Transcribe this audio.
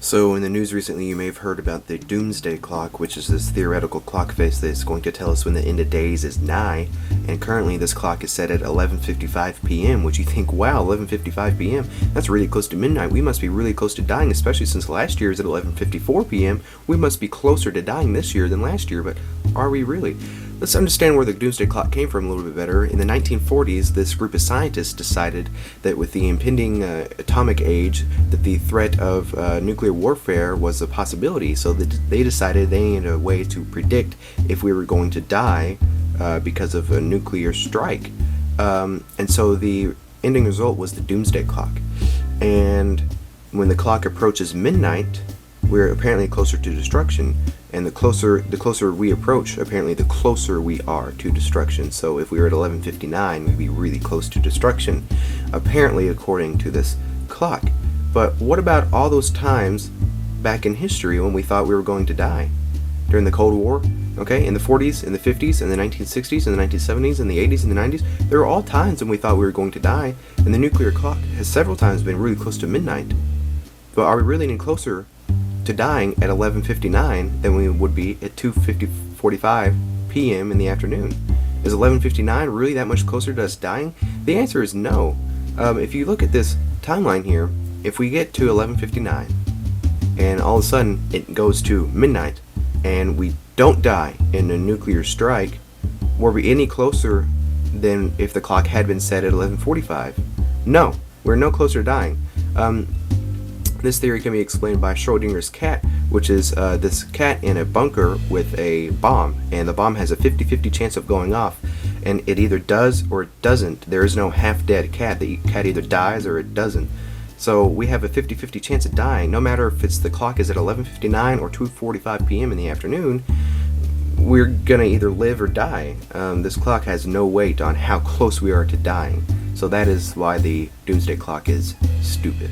So in the news recently, you may have heard about the Doomsday clock, which is this theoretical clock face that's going to tell us when the end of days is nigh. And currently this clock is set at 11:55 p.m., which you think, wow, 11:55 p.m., that's really close to midnight. We must be really close to dying, especially since last year is at 11:54 p.m. We must be closer to dying this year than last year, but are we really? Let's understand where the Doomsday clock came from a little bit better. In the 1940s, this group of scientists decided that with the impending atomic age, that the threat of nuclear warfare was a possibility. So they decided they needed a way to predict if we were going to die because of a nuclear strike. And so the ending result was the Doomsday clock. And when the clock approaches midnight, we're apparently closer to destruction, and the closer we approach, apparently the closer we are to destruction. So if we were at 11:59, we'd be really close to destruction, apparently according to this clock. But what about all those times back in history when we thought we were going to die? During the Cold War, okay, in the 40s, in the 50s, in the 1960s, in the 1970s, in the 80s, and the 90s, there were all times when we thought we were going to die, and the nuclear clock has several times been really close to midnight. But are we really any closer to dying at 11:59 than we would be at 2:45 p.m. in the afternoon? Is 11:59 really that much closer to us dying? The answer is no. If you look at this timeline here, if we get to 11:59 and all of a sudden it goes to midnight and we don't die in a nuclear strike, were we any closer than if the clock had been set at 11:45? No, we're no closer to dying. This theory can be explained by Schrodinger's cat, which is this cat in a bunker with a bomb, and the bomb has a 50-50 chance of going off, and it either does or it doesn't. There is no half-dead cat. The cat either dies or it doesn't. So we have a 50-50 chance of dying, no matter if the clock is at 11:59 or 2:45 p.m. in the afternoon. We're gonna either live or die. This clock has no weight on how close we are to dying. So that is why the Doomsday clock is stupid.